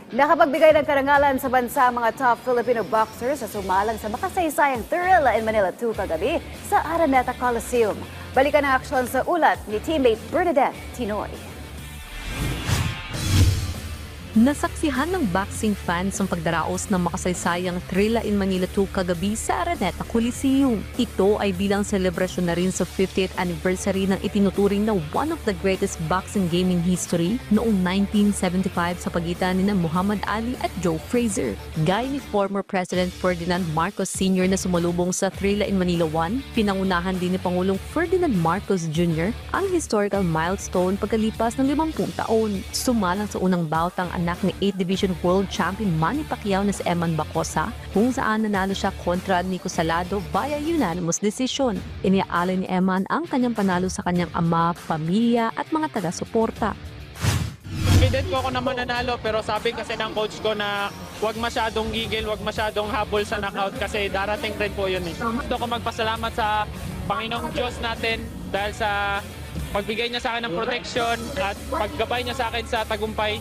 Nakapagbigay ng karangalan sa bansa ang mga top Filipino boxers sa sumalang sa makasaysayang Thrill in Manila 2 kagabi sa Araneta Coliseum. Balikan ang aksyon sa ulat ni teammate Bernadette Tinoy. Nasaksihan ng boxing fans ang pagdaraos ng makasaysayang Thrill in Manila 2 kagabi sa Araneta Coliseum. Ito ay bilang selebrasyon na rin sa 50th anniversary ng itinuturing na one of the greatest boxing game in history noong 1975 sa pagitan ni Muhammad Ali at Joe Frazier. Gaya ni former President Ferdinand Marcos Sr. na sumalubong sa Thrill in Manila 1, pinangunahan din ni Pangulong Ferdinand Marcos Jr. ang historical milestone pagkalipas ng 50 taon. Sumalang sa unang bout ang anak ni 8th Division World Champion Manny Pacquiao na si Eman Bacosa, kung saan nanalo siya kontra Nico Salado via unanimous decision. Iniaalay ni Eman ang kanyang panalo sa kanyang ama, pamilya at mga taga-suporta. Confident ko ako na mananalo, pero sabi kasi ng coach ko na huwag masyadong gigil, huwag masyadong habol sa knockout kasi darating rin po yun. Gusto ko magpasalamat sa Panginoong Diyos natin dahil sa pagbigay niya sa akin ng protection at paggabay niya sa akin sa tagumpay.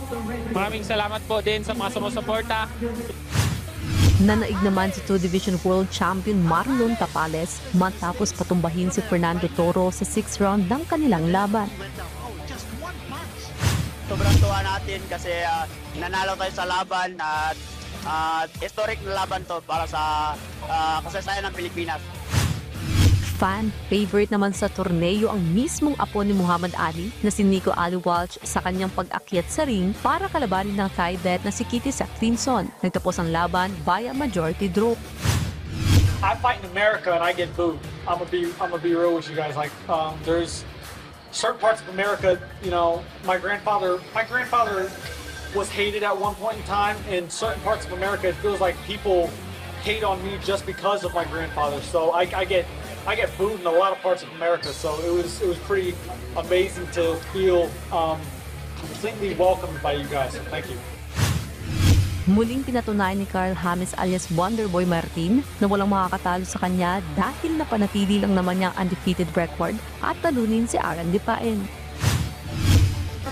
Maraming salamat po din sa mga sumusuporta. Nanaig naman si 2th Division World Champion Marlon Tapales matapos patumbahin si Fernando Toro sa 6th round ng kanilang laban. Sobrang tuwa natin kasi nanalo tayo sa laban at historic na laban to para sa kasaysayan ng Pilipinas. Fan favorite naman sa torneo ang mismong apo ni Muhammad Ali na si Nico Ali Walsh sa kanyang pag-akyat sa ring para kalabanin ng Thai vet na si Kitty Sactinson. Nagtapos ang laban via majority draw. I fight in America and I get booed. I'm gonna be real with you guys. Like there's certain parts of America, you know, my grandfather was hated at one point in time. In certain parts of America, it feels like people hate on me just because of my grandfather. So I get booed in a lot of parts of America. So it was pretty amazing to feel completely welcomed by you guys. So thank you. Muling pinatunayan ni Carl James alias Wonderboy Martin na walang makakatalo sa kanya dahil napanatili lang naman niyang undefeated record at talunin si Aaron Dipaen.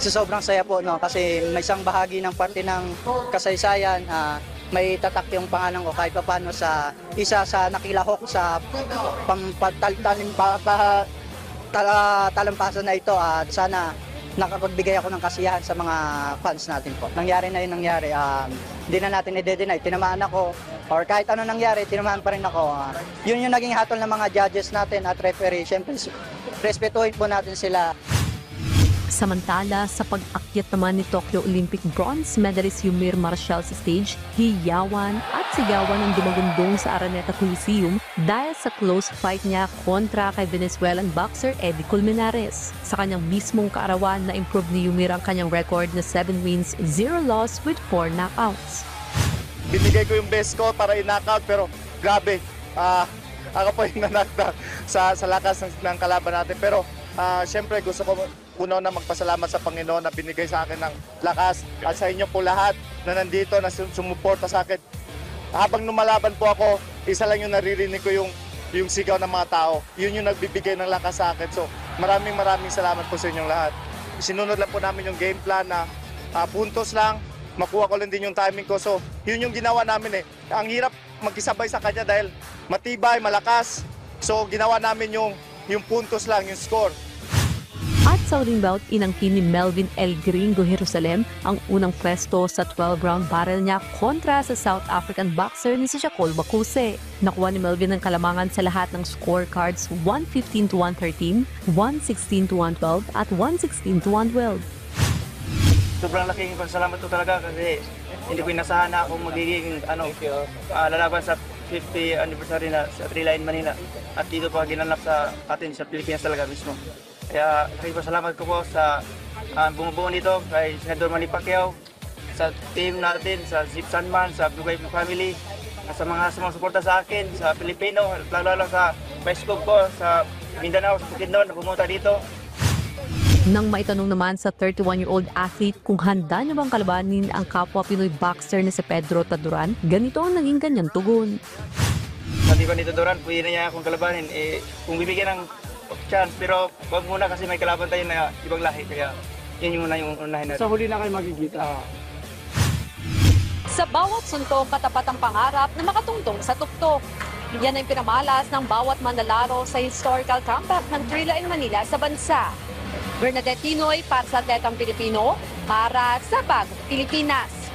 So, sobrang saya po no kasi may isang bahagi ng parte ng kasaysayan may tatak yung pangalan ko kahit paano sa isa sa nakilahok sa talampasan na ito at sana nakapagbigay ako ng kasiyahan sa mga fans natin po. Nangyari na yun nangyari. Hindi na natin i-deny. Tinamaan ako or kahit ano nangyari, tinamaan pa rin ako. Yun yung naging hatol ng mga judges natin at referee. Siyempre, respetuhin po natin sila. Samantala, sa pag-akyat naman ni Tokyo Olympic bronze medalist Yumir Marshall sa stage, hiyawan at sigawan ang dumagundong sa Araneta Coliseum dahil sa close fight niya kontra kay Venezuelan boxer Eddie Colmenares. Sa kanyang mismong kaarawan, na-improve ni Yumir ang kanyang record na 7 wins, 0 loss with 4 knockouts. Binigay ko yung best ko para i-knockout pero grabe, ako po yung na-knockdown sa lakas ng kalaban natin. Pero siyempre gusto ko una na magpasalamat sa Panginoon na binigay sa akin ng lakas at sa inyo po lahat na nandito na sumuporta sa akin. Habang lumalaban po ako, isa lang yung naririnig ko yung sigaw ng mga tao. Yun yung nagbibigay ng lakas sa akin. So maraming salamat po sa inyong lahat. Sinunod lang po namin yung game plan na puntos lang, makuha ko lang din yung timing ko. So yun yung ginawa namin eh. Ang hirap magkisabay sa kanya dahil matibay, malakas. So ginawa namin yung puntos lang, yung score. At sa huling bout, inangkin ni Melvin El Gringo Jerusalem ang unang pwesto sa 12-round battle niya kontra sa South African boxer ni si Shakur Bakuse. Nakuha ni Melvin ang kalamangan sa lahat ng scorecards 115-113, 116-112 at 116-112. Sobrang laking pasalamat ko talaga kasi hindi ko inasahan na ako magiging lalaban sa 50th anniversary na sa Thrill in Manila at dito pa ginanap sa atin sa Pilipinas talaga mismo. Kaya pasalamat ko po sa bumubuo nito kay Senador Manny Pacquiao, sa team natin, sa Zip Sanman, sa Blue Family, sa mga sumusuporta sa akin, sa Pilipino, lalo sa Facebook ko, sa Mindanao, sa Bukidnon na pumunta dito. Nang maitanong naman sa 31-year-old athlete kung handa niya bang kalabanin ang kapwa Pinoy boxer na si Pedro Taduran, ganito ang naging kanyang tugon. Sabi ko ni Taduran, pwede na niya akong kalabanin. Kung bibigyan ng chance, pero wag muna kasi may kalaban tayo na ibang lahi, kaya yun yung muna yung unahin natin. Sa huli na kayo magkikita. Sa bawat suntok, katapat ang pangarap na makatungtong sa tuktok. Yan ang pinamalas ng bawat manlalaro sa historical comeback ng Trilla in Manila sa bansa. Bernadette Tinoy para sa Atletang Pilipino, para sa Bagong Pilipinas.